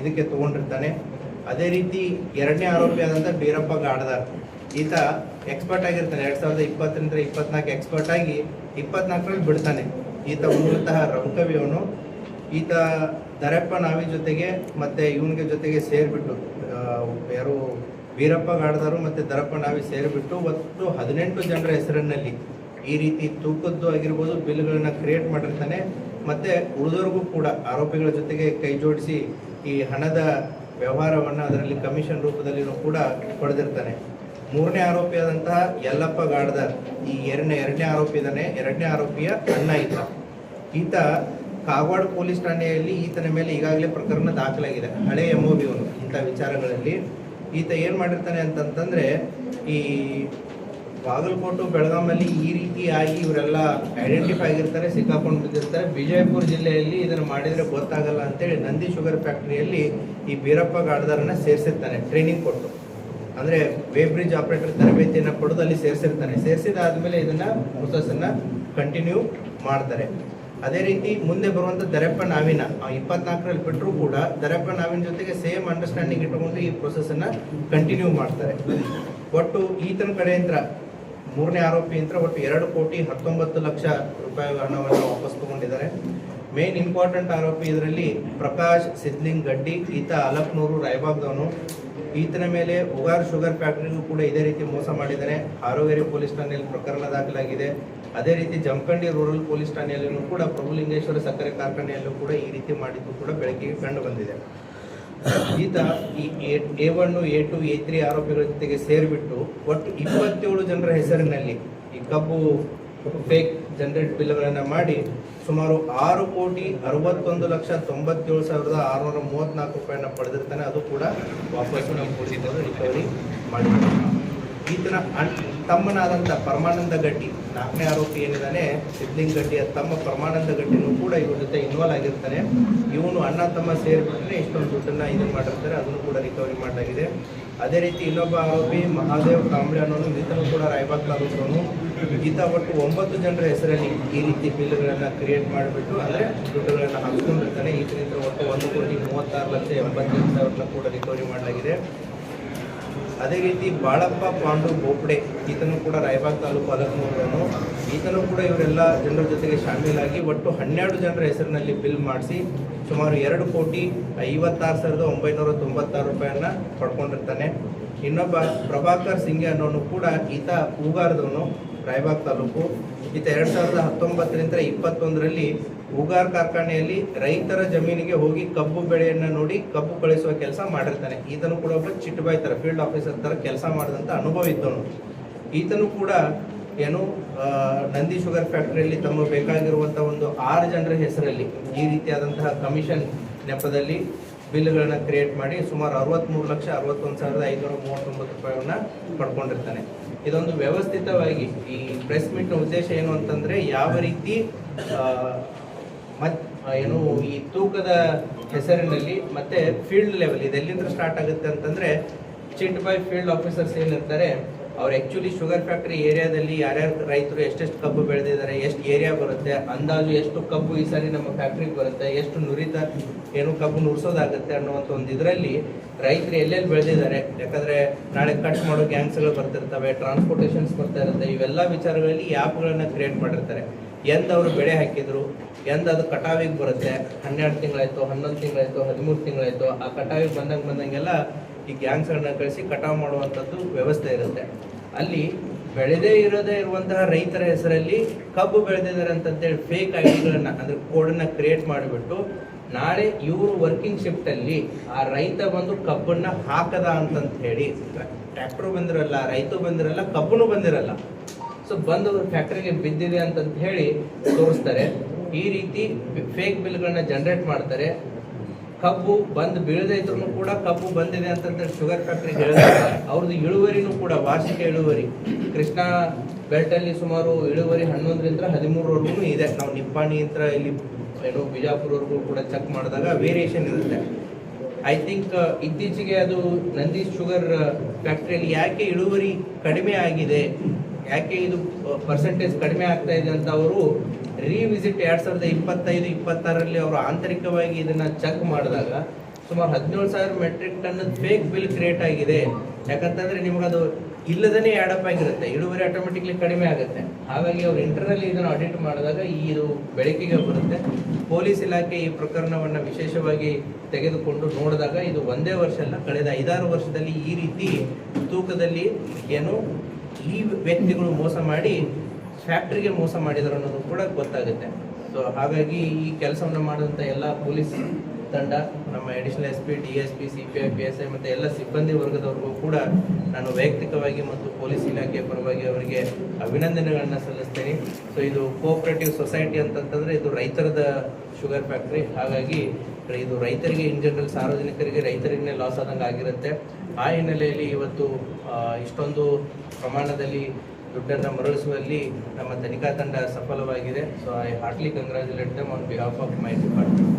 ಇದಕ್ಕೆ ತೊಗೊಂಡಿರ್ತಾನೆ. ಅದೇ ರೀತಿ 2ನೇ ಆರೋಪಿ ಆದಂಥ ಬೀರಪ್ಪ ಗಾಡದಾರ್, ಈತ ಎಕ್ಸ್ಪರ್ಟ್ ಆಗಿರ್ತಾನೆ. 2020ರಿಂದ 24 ಎಕ್ಸ್ಪರ್ಟ್ ಆಗಿ 24ರಲ್ಲಿ ಬಿಡ್ತಾನೆ. ಈತ ಮೂಲತಃ ರೌಕವಿಯವನು. ಈತ ದರಪ್ಪ ನಾವಿ ಜೊತೆಗೆ ಮತ್ತು ಇವನಿಗೆ ಜೊತೆಗೆ ಸೇರಿಬಿಟ್ಟು ಯಾರು ಬೀರಪ್ಪ ಗಾಡದಾರು ಮತ್ತು ದರಪ್ಪ ನಾವಿ ಸೇರಿಬಿಟ್ಟು ಒಟ್ಟು 18 ಜನರ ಹೆಸರಿನಲ್ಲಿ ಈ ರೀತಿ ತೂಕದ್ದು ಆಗಿರ್ಬೋದು ಬಿಲ್ಗಳನ್ನ ಕ್ರಿಯೇಟ್ ಮಾಡಿರ್ತಾನೆ. ಮತ್ತು ಉಳಿದವ್ರಿಗೂ ಕೂಡ ಆರೋಪಿಗಳ ಜೊತೆಗೆ ಕೈ ಜೋಡಿಸಿ ಈ ಹಣದ ವ್ಯವಹಾರವನ್ನು ಅದರಲ್ಲಿ ಕಮಿಷನ್ ರೂಪದಲ್ಲಿ ಕೂಡ ಪಡೆದಿರ್ತಾನೆ. 3ನೇ ಆರೋಪಿಯಾದಂತಹ ಯಲ್ಲಪ್ಪ ಗಾಡದಾರ್ ಈ ಎರಡನೇ ಆರೋಪಿ ಇದ್ದಾನೆ. 2ನೇ ಆರೋಪಿಯ ಅಣ್ಣ ಈತ ಕಾಗವಾಡ ಪೊಲೀಸ್ ಠಾಣೆಯಲ್ಲಿ ಈತನ ಮೇಲೆ ಈಗಾಗಲೇ ಪ್ರಕರಣ ದಾಖಲಾಗಿದೆ. ಹಳೆ MOB ಅವನು ಇಂಥ ವಿಚಾರಗಳಲ್ಲಿ. ಈತ ಏನು ಮಾಡಿರ್ತಾನೆ ಅಂತಂತಂದರೆ ಈ ಬಾಗಲಕೋಟೆ ಬೆಳಗಾಮಲ್ಲಿ ಈ ರೀತಿ ಆಗಿ ಇವರೆಲ್ಲ ಐಡೆಂಟಿಫೈ ಆಗಿರ್ತಾರೆ, ಸಿಕ್ಕಾಕೊಂಡು ಬಿದ್ದಿರ್ತಾರೆ. ವಿಜಯಪುರ ಜಿಲ್ಲೆಯಲ್ಲಿ ಇದನ್ನು ಮಾಡಿದರೆ ಗೊತ್ತಾಗಲ್ಲ ಅಂತೇಳಿ ನಂದಿ ಶುಗರ್ ಫ್ಯಾಕ್ಟ್ರಿಯಲ್ಲಿ ಈ ಬೀರಪ್ಪ ಗಾಡದಾರನ್ನ ಸೇರಿಸಿರ್ತಾನೆ ಟ್ರೈನಿಂಗ್ ಕೊಟ್ಟು. ಅಂದರೆ ವೇ ಬ್ರಿಡ್ಜ್ ಆಪರೇಟರ್ ತರಬೇತಿಯನ್ನು ಪಡೆದು ಅಲ್ಲಿ ಸೇರಿಸಿರ್ತಾನೆ. ಸೇರಿಸಿದಾದ್ಮೇಲೆ ಇದನ್ನು ಪ್ರೊಸೆಸನ್ನು ಕಂಟಿನ್ಯೂ ಮಾಡ್ತಾರೆ. ಅದೇ ರೀತಿ ಮುಂದೆ ಬರುವಂಥ ದರೆಪ್ಪ ನಾವಿನ 24ರಲ್ಲಿ ಬಿಟ್ಟರೂ ಕೂಡ ದರೆಪ್ಪ ನಾವಿನ ಜೊತೆಗೆ ಸೇಮ್ ಅಂಡರ್ಸ್ಟ್ಯಾಂಡಿಂಗ್ ಇಟ್ಟುಕೊಂಡು ಈ ಪ್ರೊಸೆಸನ್ನು ಕಂಟಿನ್ಯೂ ಮಾಡ್ತಾರೆ. ಒಟ್ಟು ಈತನ ಕಡೆಯಿಂದ 3ನೇ ಆರೋಪಿಯಿಂದ ಒಟ್ಟು 2,19,00,000 ರೂಪಾಯಿ ಹಣವನ್ನು ವಾಪಸ್ ತಗೊಂಡಿದ್ದಾರೆ. ಮೇನ್ ಇಂಪಾರ್ಟೆಂಟ್ ಆರೋಪಿ ಇದರಲ್ಲಿ ಪ್ರಕಾಶ್ ಸಿದ್ಲಿಂಗ್ ಗಡ್ಡಿ, ಈತ ಅಲಕ್ನೂರು ರಾಯಬಾಗ್ದವನು. ಈತನ ಮೇಲೆ ಉಗಾರ್ ಶುಗರ್ ಫ್ಯಾಕ್ಟರಿಗೂ ಕೂಡ ಇದೇ ರೀತಿ ಮೋಸ ಮಾಡಿದ್ದಾನೆ. ಹಾರೋಗೇರಿ ಪೊಲೀಸ್ ಠಾಣೆಯಲ್ಲಿ ಪ್ರಕರಣ ದಾಖಲಾಗಿದೆ. ಅದೇ ರೀತಿ ಜಮಖಂಡಿ ರೂರಲ್ ಪೊಲೀಸ್ ಠಾಣೆಯಲ್ಲೂ ಕೂಡ ಪ್ರಭುಲಿಂಗೇಶ್ವರ ಸಕ್ಕರೆ ಕಾರ್ಖಾನೆಯಲ್ಲೂ ಕೂಡ ಈ ರೀತಿ ಮಾಡಿದ್ದು ಕೂಡ ಬೆಳಕಿಗೆ ಕಂಡು ಬಂದಿದೆ. ಈತ ಈ A1, A2, A3 ಆರೋಪಿಗಳ ಜೊತೆಗೆ ಸೇರಿಬಿಟ್ಟು ಒಟ್ಟು 27 ಜನರ ಹೆಸರಿನಲ್ಲಿ ಈ ಕಬ್ಬು ಫೇಕ್ ಜನರೇಟ್ ಬಿಲ್ಗಳನ್ನು ಮಾಡಿ ಸುಮಾರು 6,61,97,634 ರೂಪಾಯಿನ ಪಡೆದಿರ್ತಾನೆ. ಅದು ಕೂಡ ವಾಪಸ್ ಪೊಲೀಸರು ರಿಕವರಿ ಮಾಡಿದ್ದಾರೆ. ಈತನ ತಮ್ಮನಾದಂಥ ಪರಮಾನಂದ ಗಡ್ಡಿ 4ನೇ ಆರೋಪಿ ಏನಿದ್ದಾನೆ ಸಿದ್ಲಿಂಗ್ ಗಡ್ಡಿಯ ತಮ್ಮ ಪರಮಾನಂದ ಗಡ್ಡಿನೂ ಕೂಡ ಇವ್ರ ಜೊತೆ ಇನ್ವಾಲ್ವ್ ಆಗಿರ್ತಾನೆ. ಇವನು ಅಣ್ಣ ತಮ್ಮ ಸೇರಿಬಿಟ್ರೆ ಇಷ್ಟೊಂದು ದುಡ್ಡನ್ನು ಇದನ್ನು ಮಾಡಿರ್ತಾರೆ, ಅದನ್ನು ಕೂಡ ರಿಕವರಿ ಮಾಡಲಾಗಿದೆ. ಅದೇ ರೀತಿ ಇನ್ನೊಬ್ಬ ಆರೋಪಿ ಮಹಾದೇವ್ ಕಾಂಬ್ಳೆ ಅನ್ನೋನು, ಈತನು ಕೂಡ ರಾಯಬಾಗ್ ತಾಲೂಕವನು. ಈತ ಒಟ್ಟು 9 ಜನರ ಹೆಸರಲ್ಲಿ ಈ ರೀತಿ ಬಿಲ್ಗಳನ್ನು ಕ್ರಿಯೇಟ್ ಮಾಡಿಬಿಟ್ಟು ಅಂದರೆ ದುಡ್ಡುಗಳನ್ನು ಹಾಕಿಕೊಂಡಿರ್ತಾನೆ. ಈತನಿಂದ ಒಟ್ಟು 1,36,88,000 ಕೂಡ ರಿಕವರಿ ಮಾಡಲಾಗಿದೆ. ಅದೇ ರೀತಿ ಬಾಳಪ್ಪ ಪಾಂಡು ಬೋಪಡೆ, ಈತನು ಕೂಡ ರಾಯಬಾಗ್ ತಾಲೂಕು ಅಲಕ್ನೂರವನು. ಈತನು ಕೂಡ ಇವರೆಲ್ಲ ಜನರ ಜೊತೆಗೆ ಶಾಮೀಲಾಗಿ ಒಟ್ಟು 12 ಜನರ ಹೆಸರಿನಲ್ಲಿ ಬಿಲ್ ಮಾಡಿಸಿ ಸುಮಾರು 2,56,996 ರೂಪಾಯಿಯನ್ನು ಪಡ್ಕೊಂಡಿರ್ತಾನೆ. ಇನ್ನೊಬ್ಬ ಪ್ರಭಾಕರ್ ಸಿಂಗೆ ಅನ್ನೋನು ಕೂಡ ಈತ ಹೂಗಾರದವನು, ರಾಯಬಾಗ್ ತಾಲೂಕು. ಈತ 2019ರಿಂದ 21ರಲ್ಲಿ ಹೂಗಾರ್ ಕಾರ್ಖಾನೆಯಲ್ಲಿ ರೈತರ ಜಮೀನಿಗೆ ಹೋಗಿ ಕಬ್ಬು ಬೆಳೆಯನ್ನು ನೋಡಿ ಕಬ್ಬು ಕಳಿಸುವ ಕೆಲಸ ಮಾಡಿರ್ತಾನೆ. ಈತನು ಕೂಡ ಒಬ್ಬ ಚಿಟ್ಟಬಾಯ್ ಥರ ಫೀಲ್ಡ್ ಆಫೀಸರ್ ಥರ ಕೆಲಸ ಮಾಡಿದಂಥ ಅನುಭವ ಇದ್ದವನು. ಈತನು ಕೂಡ ಏನು ನಂದಿ ಶುಗರ್ ಫ್ಯಾಕ್ಟ್ರಿಯಲ್ಲಿ ತಮ್ಮ ಬೇಕಾಗಿರುವಂಥ ಒಂದು 6 ಜನರ ಹೆಸರಲ್ಲಿ ಈ ರೀತಿಯಾದಂತಹ ಕಮಿಷನ್ ನೆಪದಲ್ಲಿ ಬಿಲ್ಗಳನ್ನು ಕ್ರಿಯೇಟ್ ಮಾಡಿ ಸುಮಾರು 63,61,539 ರೂಪಾಯಿಯನ್ನು ಪಡ್ಕೊಂಡಿರ್ತಾನೆ. ಇದೊಂದು ವ್ಯವಸ್ಥಿತವಾಗಿ ಈ ಪ್ರೆಸ್ ಮೀಟ್ನ ಉದ್ದೇಶ ಏನು ಅಂತಂದರೆ ಯಾವ ರೀತಿ ಏನು ಈ ತೂಕದ ಹೆಸರಿನಲ್ಲಿ ಮತ್ತೆ ಫೀಲ್ಡ್ ಲೆವೆಲ್ ಇದೆಲ್ಲಿಂದ ಸ್ಟಾರ್ಟ್ ಆಗುತ್ತೆ ಅಂತಂದರೆ ಚಿಟ್ ಬೈ ಫೀಲ್ಡ್ ಆಫೀಸರ್ಸ್ ಏನಿರ್ತಾರೆ ಅವ್ರು ಆ್ಯಕ್ಚುಲಿ ಶುಗರ್ ಫ್ಯಾಕ್ಟ್ರಿ ಏರಿಯಾದಲ್ಲಿ ಯಾರ್ಯಾರು ರೈತರು ಎಷ್ಟೆಷ್ಟು ಕಬ್ಬು ಬೆಳೆದಿದ್ದಾರೆ, ಎಷ್ಟು ಏರಿಯಾ ಬರುತ್ತೆ, ಅಂದಾಜು ಎಷ್ಟು ಕಬ್ಬು ಈ ಸಾರಿ ನಮ್ಮ ಫ್ಯಾಕ್ಟ್ರಿಗೆ ಬರುತ್ತೆ, ಎಷ್ಟು ನುರಿತ ಏನು ಕಬ್ಬು ನುರಿಸೋದಾಗುತ್ತೆ ಅನ್ನುವಂಥ ಒಂದು ಇದರಲ್ಲಿ ರೈತರು ಎಲ್ಲೆಲ್ಲಿ ಬೆಳೆದಿದ್ದಾರೆ. ಯಾಕಂದರೆ ನಾಳೆ ಕಟ್ ಮಾಡೋ ಗ್ಯಾಂಗ್ಸ್ಗಳು ಬರ್ತಿರ್ತವೆ, ಟ್ರಾನ್ಸ್ಪೋರ್ಟೇಷನ್ಸ್ ಬರ್ತಾ ಇರುತ್ತೆ. ಇವೆಲ್ಲ ವಿಚಾರಗಳಲ್ಲಿ ಆ್ಯಪ್ಗಳನ್ನು ಕ್ರಿಯೇಟ್ ಮಾಡಿರ್ತಾರೆ. ಎಂದು ಅವರು ಬೆಳೆ ಹಾಕಿದ್ರು, ಎಂದು ಅದು ಕಟಾವಿಗೆ ಬರುತ್ತೆ, 12 ತಿಂಗಳಾಯಿತು, 11 ತಿಂಗಳಾಯಿತು, 13 ತಿಂಗಳಾಯಿತು, ಆ ಕಟಾವಿಗೆ ಬಂದಂಗೆಲ್ಲ ಈ ಗ್ಯಾಂಗ್ಸ್ಗಳನ್ನ ಕಳಿಸಿ ಕಟಾವು ಮಾಡುವಂಥದ್ದು ವ್ಯವಸ್ಥೆ ಇರುತ್ತೆ. ಅಲ್ಲಿ ಬೆಳೆದೇ ಇರುವಂತಹ ರೈತರ ಹೆಸರಲ್ಲಿ ಕಬ್ಬು ಬೆಳೆದಿದ್ದಾರೆ ಅಂತಂತೇಳಿ ಫೇಕ್ ಐಡಿಗಳನ್ನು ಅಂದರೆ ಕೋಡನ್ನು ಕ್ರಿಯೇಟ್ ಮಾಡಿಬಿಟ್ಟು ನಾಳೆ ಇವರು ವರ್ಕಿಂಗ್ ಶಿಫ್ಟಲ್ಲಿ ಆ ರೈತ ಬಂದು ಕಬ್ಬನ್ನು ಹಾಕದ ಅಂತಂತ ಹೇಳಿ ಟ್ರ್ಯಾಕ್ಟರ್ ಬಂದಿರಲ್ಲ, ರೈತ ಬಂದಿರಲ್ಲ, ಕಬ್ಬನು ಬಂದಿರಲ್ಲ, ಸೊ ಬಂದು ಫ್ಯಾಕ್ಟ್ರಿಗೆ ಬಿದ್ದಿದೆ ಅಂತಂತ ಹೇಳಿ ತೋರಿಸ್ತಾರೆ. ಈ ರೀತಿ ಫೇಕ್ ಬಿಲ್ಗಳನ್ನ ಜನರೇಟ್ ಮಾಡ್ತಾರೆ. ಕಬ್ಬು ಬಂದು ಬೀಳದೇ ಇದ್ರೂ ಕೂಡ ಕಬ್ಬು ಬಂದಿದೆ ಅಂತಂದ್ರೆ ಶುಗರ್ ಫ್ಯಾಕ್ಟ್ರಿಗೆ ಹೇಳಿದಾಗ ಅವ್ರದ್ದು ಇಳುವರಿನೂ ಕೂಡ ವಾರ್ಷಿಕ ಇಳುವರಿ ಕೃಷ್ಣಾ ಬೆಲ್ಟಲ್ಲಿ ಸುಮಾರು ಇಳುವರಿ 11ರಿಂದ 13ವರೆಗೂ ಇದೆ. ನಾವು ನಿಪ್ಪಾಣಿ ಅಂತ ಇಲ್ಲಿ ಏನು ಬಿಜಾಪುರವರೆಗೂ ಕೂಡ ಚೆಕ್ ಮಾಡಿದಾಗ ವೇರಿಯೇಷನ್ ಇರುತ್ತೆ. ಐ ಥಿಂಕ್ ಇತ್ತೀಚೆಗೆ ಅದು ನಂದಿ ಶುಗರ್ ಫ್ಯಾಕ್ಟ್ರಿಯಲ್ಲಿ ಯಾಕೆ ಇಳುವರಿ ಕಡಿಮೆ ಆಗಿದೆ, ಯಾಕೆ ಇದು ಪರ್ಸೆಂಟೇಜ್ ಕಡಿಮೆ ಆಗ್ತಾ ಇದೆ ಅಂತ ಅವರು ರೀವಿಸಿಟ್ 2025-26ರಲ್ಲಿ ಅವರು ಆಂತರಿಕವಾಗಿ ಇದನ್ನು ಚೆಕ್ ಮಾಡಿದಾಗ ಸುಮಾರು 17,000 metric ton fake bill create ಆಗಿದೆ. ಯಾಕಂತಂದರೆ ನಿಮಗದು ಇಲ್ಲದೇ ಆ್ಯಡಪ್ ಆಗಿರುತ್ತೆ, ಇಳುವರಿ ಆಟೋಮೆಟಿಕ್ಲಿ ಕಡಿಮೆ ಆಗುತ್ತೆ. ಹಾಗಾಗಿ ಅವರು ಇಂಟರ್ನಲ್ಲಿ ಇದನ್ನು ಆಡಿಟ್ ಮಾಡಿದಾಗ ಇದು ಬೆಳಕಿಗೆ ಬರುತ್ತೆ. ಪೊಲೀಸ್ ಇಲಾಖೆ ಈ ಪ್ರಕರಣವನ್ನು ವಿಶೇಷವಾಗಿ ತೆಗೆದುಕೊಂಡು ನೋಡಿದಾಗ ಇದು ಒಂದೇ ವರ್ಷ ಅಲ್ಲ, ಕಳೆದ 5-6 ವರ್ಷದಲ್ಲಿ ಈ ರೀತಿ ತೂಕದಲ್ಲಿ ಏನು ಈ ವ್ಯಕ್ತಿಗಳು ಮೋಸ ಮಾಡಿ ಫ್ಯಾಕ್ಟ್ರಿಗೆ ಮೋಸ ಮಾಡಿದ್ರು ಅನ್ನೋದು ಕೂಡ ಗೊತ್ತಾಗುತ್ತೆ. ಸೊ ಹಾಗಾಗಿ ಈ ಕೆಲಸವನ್ನು ಮಾಡುವಂಥ ಎಲ್ಲ ಪೊಲೀಸ್ ತಂಡ, ನಮ್ಮ additional SP, DSP, CPI, PSI ಮತ್ತು ಎಲ್ಲ ಸಿಬ್ಬಂದಿ ವರ್ಗದವ್ರಿಗೂ ಕೂಡ ನಾನು ವೈಯಕ್ತಿಕವಾಗಿ ಮತ್ತು ಪೊಲೀಸ್ ಇಲಾಖೆಯ ಪರವಾಗಿ ಅವರಿಗೆ ಅಭಿನಂದನೆಗಳನ್ನು ಸಲ್ಲಿಸ್ತೇನೆ. ಸೊ ಇದು ಕೋಆಪರೇಟಿವ್ ಸೊಸೈಟಿ ಅಂತಂತಂದರೆ ಇದು ರೈತರದ ಶುಗರ್ ಫ್ಯಾಕ್ಟ್ರಿ. ಹಾಗಾಗಿ ಇದು ರೈತರಿಗೆ ಇನ್ ಜನರಲ್ ಸಾರ್ವಜನಿಕರಿಗೆ ರೈತರಿಗೆ ಲಾಸ್ ಆದಂಗೆ ಆಗಿರುತ್ತೆ. ಆ ಹಿನ್ನೆಲೆಯಲ್ಲಿ ಇವತ್ತು ಇಷ್ಟೊಂದು ಪ್ರಮಾಣದಲ್ಲಿ ದುಡ್ಡನ್ನು ಮರಳಿಸುವಲ್ಲಿ ನಮ್ಮ ತನಿಖಾ ತಂಡ ಸಫಲವಾಗಿದೆ. So I heartily congratulate them on behalf of my department.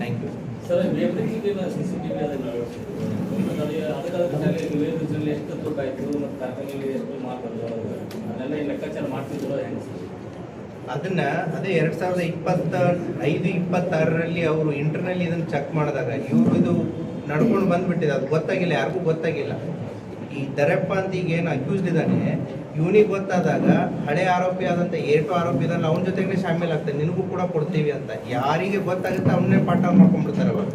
Thank you sir. CCTV ಅದನ್ನು ಅದಕ್ಕೆ ಎಷ್ಟು ದುಡ್ಡು ಆಯಿತು ಮತ್ತು ಕಾರ್ಖಾನೆಯಲ್ಲಿ ಎಷ್ಟು ಮಾರ್ಕ್ ಅದನ್ನೆಲ್ಲ ಲೆಕ್ಕಾಚಾರ ಮಾಡ್ತಿದ್ರು ಹೆಂಗೆ ಸರ್? ಅದನ್ನ ಅದೇ 2025-26ರಲ್ಲಿ ಅವರು ಇಂಟರ್ನಲ್ಲಿ ಇದನ್ನು ಚೆಕ್ ಮಾಡಿದಾಗ ಇವರು ಇದು ನಡ್ಕೊಂಡು ಬಂದ್ಬಿಟ್ಟಿದೆ, ಅದು ಗೊತ್ತಾಗಿಲ್ಲ, ಯಾರಿಗೂ ಗೊತ್ತಾಗಿಲ್ಲ. ಈ ದರಪ್ಪ ಅಂತ ಈಗ ಏನು ಅಕ್ಯೂಸ್ಡ್ ಇದ್ದಾನೆ, ಇವನಿಗೆ ಗೊತ್ತಾದಾಗ ಹಳೆ ಆರೋಪಿ ಆದಂಥ ಏಟು ಆರೋಪಿ ಇದ್ದಾನೆ ಅವನ ಜೊತೆಗೆ ಶಾಮೀಲ್ ಆಗ್ತಾನೆ, ನಿನಗೂ ಕೂಡ ಕೊಡ್ತೀವಿ ಅಂತ ಯಾರಿಗೆ ಗೊತ್ತಾಗುತ್ತೆ ಅವನ್ನೇ ಪಾಠ ಮಾಡ್ಕೊಂಡ್ಬಿಡ್ತಾರೆ ಅವರು.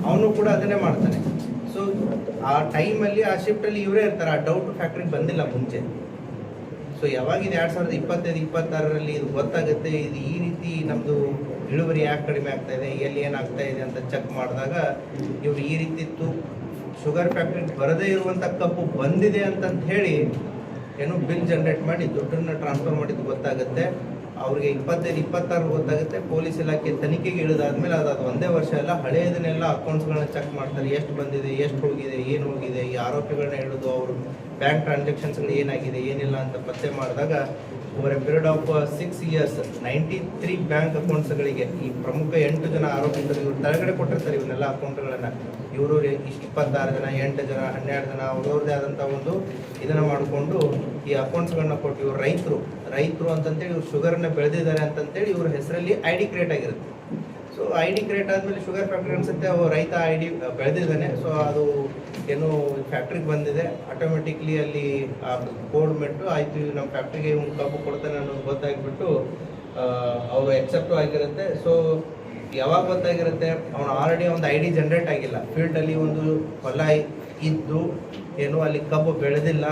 ಅವನು ಕೂಡ ಅದನ್ನೇ ಮಾಡ್ತಾನೆ. ಸೊ ಆ ಟೈಮಲ್ಲಿ ಆ ಶಿಫ್ಟಲ್ಲಿ ಇವರೇ ಇರ್ತಾರೆ, ಆ ಡೌಟ್ ಫ್ಯಾಕ್ಟ್ರಿಗೆ ಬಂದಿಲ್ಲ ಮುಂಚೆ. ಸೊ ಯಾವಾಗಿದು 2025-26ರಲ್ಲಿ ಇದು ಗೊತ್ತಾಗುತ್ತೆ, ಇದು ಈ ರೀತಿ ನಮ್ಮದು ಇಳುವರಿ ಯಾಕೆ ಕಡಿಮೆ ಆಗ್ತಾ ಇದೆ, ಎಲ್ಲಿ ಏನಾಗ್ತಾ ಇದೆ ಅಂತ ಚೆಕ್ ಮಾಡಿದಾಗ ಇವರು ಈ ರೀತಿ ಶುಗರ್ ಫ್ಯಾಕ್ಟ್ರಿಗೆ ಬರದೇ ಇರುವಂಥ ಕಬ್ಬು ಬಂದಿದೆ ಅಂತಂತ ಹೇಳಿ ಏನೋ ಬಿಲ್ ಜನರೇಟ್ ಮಾಡಿ ದುಡ್ಡನ್ನು ಟ್ರಾನ್ಸ್ಫರ್ ಮಾಡಿದ್ದು ಗೊತ್ತಾಗುತ್ತೆ. ಅವ್ರಿಗೆ 25-26 ಗೊತ್ತಾಗುತ್ತೆ. ಪೊಲೀಸ್ ಇಲಾಖೆ ತನಿಖೆಗೆ ಇಳಿದಾದ್ಮೇಲೆ ಅದು ಒಂದೇ ವರ್ಷ ಎಲ್ಲ ಹಳೆಯದನ್ನೆಲ್ಲ ಅಕೌಂಟ್ಸ್ಗಳನ್ನ ಚೆಕ್ ಮಾಡ್ತಾರೆ, ಎಷ್ಟು ಬಂದಿದೆ, ಎಷ್ಟು ಹೋಗಿದೆ, ಏನು ಹೋಗಿದೆ, ಈ ಆರೋಪಿಗಳನ್ನ ಹಿಡಿದು ಅವರು ಬ್ಯಾಂಕ್ ಟ್ರಾನ್ಸಾಕ್ಷನ್ಸ್ಗಳು ಏನಾಗಿದೆ ಏನಿಲ್ಲ ಅಂತ ಪತ್ತೆ ಮಾಡಿದಾಗ over a period of 6 years 93 bank ಅಕೌಂಟ್ಸ್ಗಳಿಗೆ ಈ ಪ್ರಮುಖ 8 ಜನ ಆರೋಪಿತರು ಇವರು ತೆಳಗಡೆ ಕೊಟ್ಟಿರ್ತಾರೆ ಇವನ್ನೆಲ್ಲ ಅಕೌಂಟ್ಗಳನ್ನು. ಇವರು 26 ಜನ, 8 ಜನ, 12 ಜನ ಅವ್ರವ್ರದ್ದೇ ಆದಂಥ ಒಂದು ಇದನ್ನು ಮಾಡಿಕೊಂಡು ಈ ಅಕೌಂಟ್ಸ್ಗಳನ್ನ ಕೊಟ್ಟು ಇವರು ರೈತರು ಅಂತಂತೇಳಿ ಇವ್ರು ಶುಗರ್ನ ಬೆಳೆದಿದ್ದಾರೆ ಅಂತಂತೇಳಿ ಇವ್ರ ಹೆಸರಲ್ಲಿ ID ಕ್ರಿಯೇಟ್ ಆಗಿರುತ್ತೆ. ಸೊ ID ಕ್ರಿಯೇಟ್ ಆದಮೇಲೆ ಶುಗರ್ ಫ್ಯಾಕ್ಟ್ರಿ ಅನ್ಸುತ್ತೆ ರೈತ ID ಬೆಳೆದಿದ್ದಾನೆ, ಸೊ ಅದು ಏನು ಫ್ಯಾಕ್ಟ್ರಿಗೆ ಬಂದಿದೆ, ಆಟೋಮೆಟಿಕ್ಲಿ ಅಲ್ಲಿ ಕೋಡ್ ಮೆಟ್ಟು ಆಯಿತು ನಮ್ಮ ಫ್ಯಾಕ್ಟ್ರಿಗೆ ಒಂದು ಕಬ್ಬು ಕೊಡ್ತಾನೆ ಅನ್ನೋದು ಗೊತ್ತಾಗ್ಬಿಟ್ಟು ಅವರು ಎಕ್ಸೆಪ್ಟು ಆಗಿರುತ್ತೆ. ಸೊ ಯಾವಾಗ ಗೊತ್ತಾಗಿರುತ್ತೆ, ಅವನು ಆಲ್ರೆಡಿ ಒಂದು ID ಜನ್ರೇಟ್ ಆಗಿಲ್ಲ, ಫೀಲ್ಡಲ್ಲಿ ಒಂದು ಹೊಲ ಇದ್ದು ಏನು ಅಲ್ಲಿ ಕಬ್ಬು ಬೆಳೆದಿಲ್ಲ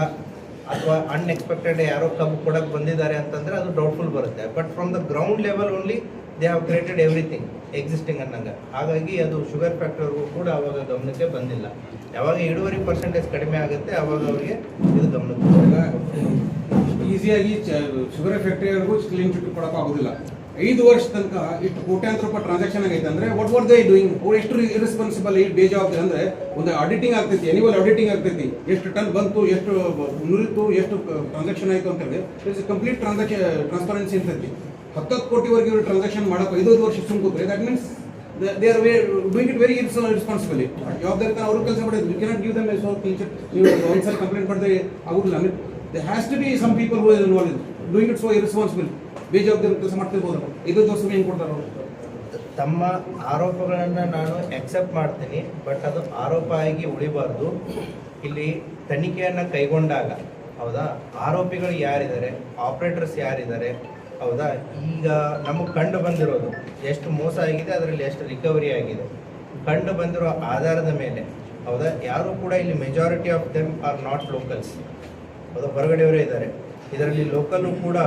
ಅಥವಾ ಅನ್ಎಕ್ಸ್ಪೆಕ್ಟೆಡ್ ಯಾರೋ ಕಬ್ಬು ಕೊಡಕ್ಕೆ ಬಂದಿದ್ದಾರೆ ಅಂತಂದರೆ ಅದು ಡೌಟ್ಫುಲ್ ಬರುತ್ತೆ. But from the ground level only they have created everything existing ಅನ್ನಂಗೆ. ಹಾಗಾಗಿ ಅದು ಶುಗರ್ ಫ್ಯಾಕ್ಟ್ರಿಗೂ ಕೂಡ ಅವಾಗ ಗಮನಕ್ಕೆ ಬಂದಿಲ್ಲ. ಯಾವಾಗ ಇಳುವರಿ ಪರ್ಸೆಂಟೇಜ್ ಕಡಿಮೆ ಆಗುತ್ತೆ ಅವಾಗ ಅವರಿಗೆ ಇದು ಗಮನಕ್ಕೆ ಈಸಿಯಾಗಿ ಶುಗರ್ ಫ್ಯಾಕ್ಟ್ರಿಯವರೆಗೂ ಕ್ಲೀನ್ ಚಿಟ್ ಕೊಡೋಕೆ ಆಗೋದಿಲ್ಲ. 5 ವರ್ಷ ತನಕ ಇಷ್ಟು ಕೋಟ್ಯಾಂತರ ರೂಪಾಯಿ ಟ್ರಾನ್ಸಾಕ್ಷನ್ ಆಗೈತೆ ಅಂದ್ರೆ ವಾಟ್ ವಾಟ್ ದೇ ಡೂಯಿಂಗ್, ಅವ್ರು ಎಷ್ಟು ಇರೆಸ್ಪಾನ್ಸಿಬಲ್, ಬೇಜವಾಬ್ದಾರಿ ಅಂದ್ರೆ ಒಂದು ಆಡಿಟಿಂಗ್ ಆಗ್ತೈತಿ, ಎನಿವಲ್ ಆಡಿಟಿಂಗ್ ಆಗ್ತೈತಿ, ಎಷ್ಟು ಟನ್ ಬಂತು, ಎಷ್ಟು ನುರಿತು, ಎಷ್ಟು ಟ್ರಾನ್ಸಾಕ್ಷನ್ ಆಯಿತು ಅಂತ ಹೇಳಿ ಇಟ್ಸ್ ಕಂಪ್ಲೀಟ್ ಟ್ರಾನ್ಸ್ಪರೆನ್ಸಿ ಇರ್ತೈತಿ. 10 ಕೋಟಿವರೆಗೆ ಇವರು ಟ್ರಾನ್ಸಾಕ್ಷನ್ ಮಾಡೋಕೆ 5 ವರ್ಷ ಸುಮ್ ಕೂತ್ರೆ that means they are doing it very responsibly. ಜವಾಬ್ದಾರಿ ತರ ಅವರು ಕೆಲಸ ಮಾಡಿದ್ರು. You cannot give them so ನೀವು ಒಂದ್ಸಲ ಕಂಪ್ಲೇಂಟ್ ಮಾಡಿದ್ರೆ ಆಗುದಿಲ್ಲ. I mean they has to be some people who is involve doing it so irresponsible. ಬೇಜವಾಬ್ದಾರಿ ಕೆಲಸ ಮಾಡ್ತಿರ್ಬೋದು. 5 ವರ್ಷ ಏನು ಕೊಡ್ತಾರೆ ಅವರು? ತಮ್ಮ ಆರೋಪಗಳನ್ನು ನಾನು ಎಕ್ಸೆಪ್ಟ್ ಮಾಡ್ತೀನಿ, ಬಟ್ ಅದು ಆರೋಪ ಆಗಿ ಉಳಿಬಾರ್ದು. ಇಲ್ಲಿ ತನಿಖೆಯನ್ನು ಕೈಗೊಂಡಾಗ ಹೌದಾ, ಆರೋಪಿಗಳು ಯಾರಿದ್ದಾರೆ, ಆಪರೇಟರ್ಸ್ ಯಾರಿದ್ದಾರೆ, ಹೌದಾ, ಈಗ ನಮಗೆ ಕಂಡು ಬಂದಿರೋದು ಎಷ್ಟು ಮೋಸ ಆಗಿದೆ, ಅದರಲ್ಲಿ ಎಷ್ಟು ರಿಕವರಿ ಆಗಿದೆ, ಕಂಡು ಬಂದಿರೋ ಆಧಾರದ ಮೇಲೆ ಹೌದಾ, ಯಾರು ಕೂಡ ಇಲ್ಲಿ majority of them are not locals, ಹೌದಾ, ಹೊರಗಡೆಯವರೇ ಇದ್ದಾರೆ. ಇದರಲ್ಲಿ ಲೋಕಲ್ಲು ಕೂಡ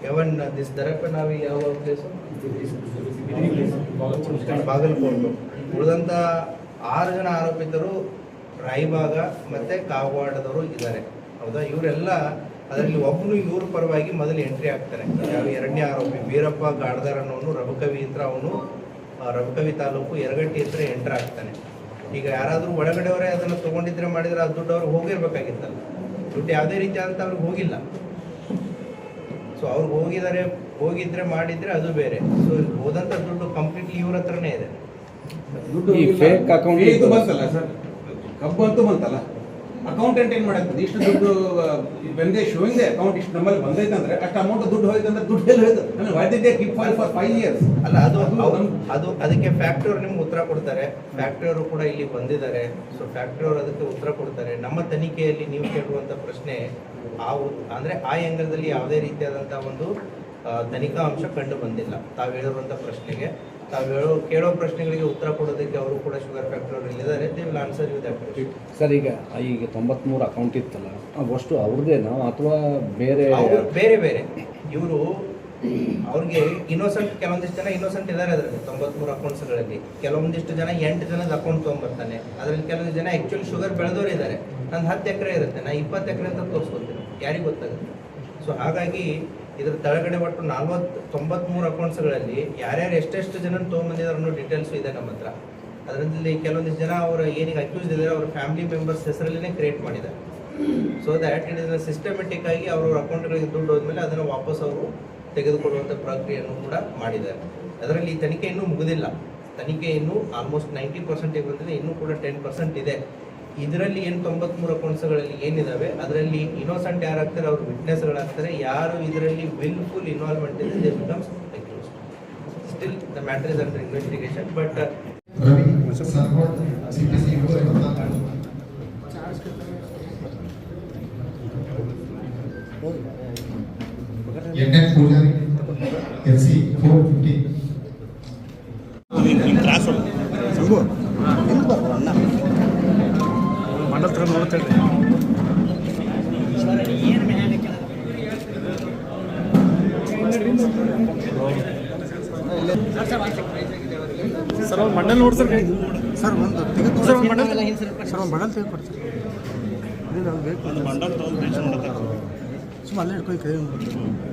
ಎವನ್ ದಿಸ್ ದರಪ್ಪ ನಾವು ಯಾವ ಪ್ಲೇಸು ಬಾಗಲಕೋಟು. ಉಳಿದಂಥ 6 ಜನ ಆರೋಪಿತರು ರಾಯಬಾಗ ಮತ್ತು ಕಾಗವಾಡದವರು ಇದ್ದಾರೆ, ಹೌದಾ. ಇವರೆಲ್ಲ ಅದರಲ್ಲಿ ಒಬ್ಬನು ಇವ್ರ ಪರವಾಗಿ ಮೊದಲು ಎಂಟ್ರಿ ಆಗ್ತಾರೆ. ಯಾವ 2ನೇ ಆರೋಪಿ ವೀರಪ್ಪ ಗಾಡ್ದಾರ್ ಅನ್ನೋನು ರಬಕವಿ ಹತ್ರ, ಅವನು ರಬಕವಿ ತಾಲೂಕು ಯರಗಟ್ಟಿ ಹತ್ರ ಎಂಟ್ರ್ ಆಗ್ತಾನೆ. ಈಗ ಯಾರಾದರೂ ಒಳಗಡೆಯವರೇ ಅದನ್ನು ತೊಗೊಂಡಿದ್ರೆ ಮಾಡಿದರೆ ಆ ದುಡ್ಡು ಅವ್ರಿಗೆ ಹೋಗಿರ್ಬೇಕಾಗಿತ್ತಲ್ಲ, ದುಡ್ಡು ಯಾವುದೇ ರೀತಿ ಅಂತ ಅವ್ರಿಗೆ ಹೋಗಿಲ್ಲ. ಸೊ ಅವ್ರಿಗೆ ಹೋಗಿದ್ರೆ ಮಾಡಿದ್ರೆ ಅದು ಬೇರೆ. ಸೊ ಹೋದಂಥ ದುಡ್ಡು ಕಂಪ್ಲೀಟ್ಲಿ ಇವ್ರ ಹತ್ರನೇ ಇದೆ. ದುಡ್ಡು ಫೇಕ್ ಅಕೌಂಟ್ ಇದು ಬಂತಲ್ಲ ಸರ್, ಕಬ್ಬು ಅಂತೂ ಬಂತಲ್ಲ, ಅಕೌಂಟೆಂಟ್ ಏನ್ ಮಾಡಾಕ್ತದೆ, ಇಷ್ಟು ದುಡ್ಡು ಬಂದೇ ಶೋಯಿಂಗ್ ದೇ ಅಕೌಂಟ್ ಇಷ್ಟು ನಮ್ಮಲ್ಲಿ ಬಂದೈತೆ ಅಂದ್ರೆ ಅಷ್ಟು ಅಮೌಂಟ್ ದುಡ್ಡು ಹೋಯ್ತು ಅಂದ್ರೆ ದುಡ್ಡು ಎಲ್ಲಿ ಹೋಯ್ತು, ಆಮೇಲೆ why did they keep file for 5 years? ಅಲ್ಲ ಅದು ಅದಕ್ಕೆ ಫ್ಯಾಕ್ಟ್ರಿ ಅವರು ನಿಮ್ಗೆ ಉತ್ತರ ಕೊಡ್ತಾರೆ. ಫ್ಯಾಕ್ಟ್ರಿ ಅವರು ಕೂಡ ಇಲ್ಲಿ ಬಂದಿದ್ದಾರೆ. ಸೊ ಫ್ಯಾಕ್ಟ್ರಿ ಅವರು ಅದಕ್ಕೆ ಉತ್ತರ ಕೊಡ್ತಾರೆ. ನಮ್ಮ ತನಿಖೆಯಲ್ಲಿ ನೀವು ಕೇಳುವಂಥ ಪ್ರಶ್ನೆ ಅಂದರೆ ಆ ಆ್ಯಂಗಲ್ದಲ್ಲಿ ಯಾವುದೇ ರೀತಿಯಾದಂಥ ಒಂದು ತನಿಖಾ ಅಂಶ ಕಂಡು ಬಂದಿಲ್ಲ. ತಾವು ಹೇಳಿರುವಂಥ ಪ್ರಶ್ನೆಗೆ, ತಾವು ಕೇಳೋ ಪ್ರಶ್ನೆಗಳಿಗೆ ಉತ್ತರ ಕೊಡೋದಕ್ಕೆ ಅವರು ಕೂಡ ಶುಗರ್ ಫ್ಯಾಕ್ಟ್ರಿ ಅವರು ಇಲ್ಲಿದ್ದಾರೆ. They will answer you that question. Sir, ಈಗ 93 ಅಕೌಂಟ್ ಇತ್ತಲ್ಲ, ಅಷ್ಟು ಅವ್ರದ್ದೇನಾ ಅಥವಾ ಬೇರೆ ಬೇರೆ ಇವರು ಅವ್ರಿಗೆ ಇನ್ನೋಸೆಂಟ್, ಕೆಲವೊಂದಿಷ್ಟು ಜನ ಇನ್ನೋಸೆಂಟ್ ಇದ್ದಾರೆ ಅದರಲ್ಲಿ 93 ಅಕೌಂಟ್ಸ್ಗಳಲ್ಲಿ. ಕೆಲವೊಂದಿಷ್ಟು ಜನ 8 ಜನದ ಅಕೌಂಟ್ ತೊಗೊಂಡ್ಬರ್ತಾನೆ. ಅದರಲ್ಲಿ ಕೆಲವೊಂದು ಜನ ಆ್ಯಕ್ಚುಲಿ ಶುಗರ್ ಬೆಳೆದವರು ಇದ್ದಾರೆ. ನಂದು 10 ಎಕರೆ ಇರುತ್ತೆ, ನಾನು 20 ಎಕರೆ ಅಂತ ತೋರಿಸ್ಕೊತೀನಿ, ಯಾರಿಗೆ ಗೊತ್ತಾಗುತ್ತೆ. ಸೊ ಹಾಗಾಗಿ ಇದ್ರ ತಳಗಡೆ ಒಟ್ಟು 93 ಅಕೌಂಟ್ಸ್ಗಳಲ್ಲಿ ಯಾರ್ಯಾರು ಎಷ್ಟೆಷ್ಟು ಜನ ತೊಗೊಂಬಂದಿದ್ದಾರೆ ಅನ್ನೋ ಡೀಟೇಲ್ಸು ಇದೆ ನಮ್ಮ ಹತ್ರ. ಅದರಲ್ಲಿ ಕೆಲವೊಂದಿಷ್ಟು ಜನ ಅವರ ಏನಿಗೆ ಅಕ್ಯೂಸ್ ಇದ್ದಾರೆ ಅವ್ರ ಫ್ಯಾಮಿಲಿ ಮೆಂಬರ್ಸ್ ಹೆಸರಲ್ಲೇ ಕ್ರಿಯೇಟ್ ಮಾಡಿದ್ದಾರೆ. So that it is systematic ಆಗಿ ಅವ್ರ ಅಕೌಂಟ್ಗಳಿಗೆ ದುಡ್ಡು ಹೋದ್ಮೇಲೆ ಅದನ್ನು ವಾಪಸ್ ಅವರು ತೆಗೆದುಕೊಳ್ಳುವಂಥ ಪ್ರಕ್ರಿಯೆಯನ್ನು ಕೂಡ ಮಾಡಿದ್ದಾರೆ. ಅದರಲ್ಲಿ ಈ ತನಿಖೆ ಇನ್ನೂ ಮುಗಿದಿಲ್ಲ. ತನಿಖೆ ಇನ್ನೂ ಆಲ್ಮೋಸ್ಟ್ 90% ಬಂದಿದೆ, ಇನ್ನೂ ಕೂಡ 10% ಇದೆ. ಇದರಲ್ಲಿ ಏನು 93 ಅಕೌಂಟ್ಸ್ಗಳಲ್ಲಿ ಏನಿದಾವೆ ಅದರಲ್ಲಿ ಇನ್ನೋಸೆಂಟ್ ಯಾರಾಗ್ತಾರೆ ಅವ್ರು ವಿಟ್ನೆಸ್ಗಳಾಗ್ತಾರೆ. ಯಾರು ಇದರಲ್ಲಿ ವಿಲ್ಫುಲ್ ಇನ್ವಾಲ್ವ್ಮೆಂಟ್ ಇದೆ they becomes accused. Still the matter is under investigation. But Ravi Sarkot CPC 254 N N Pujari LC 450 Mandal ತರ ನೋಡ್ತೇವೆ ಸರ್ ಒಂದು ಮಂಡಲ್ ನೋಡಿ ಸರ್ ಒಂದು ಸರ್ ಒಂದು ಮಂಡಲ್ ಸರ್ ಒಂದು ಮಂಡಲ್ ತೆಗೆದುಕೊಡ್ತೀವಿ ಇದು ಅದು ಬೇಕು ಒಂದು ಮಂಡಲ್ ತೊಗೊಂಡು ಸುಮ್ಮ ಅಲ್ಲೇ ಹಿಡ್ಕೊಂಡು ಕೈ ಏನು ಮಾಡಿದ್ರೆ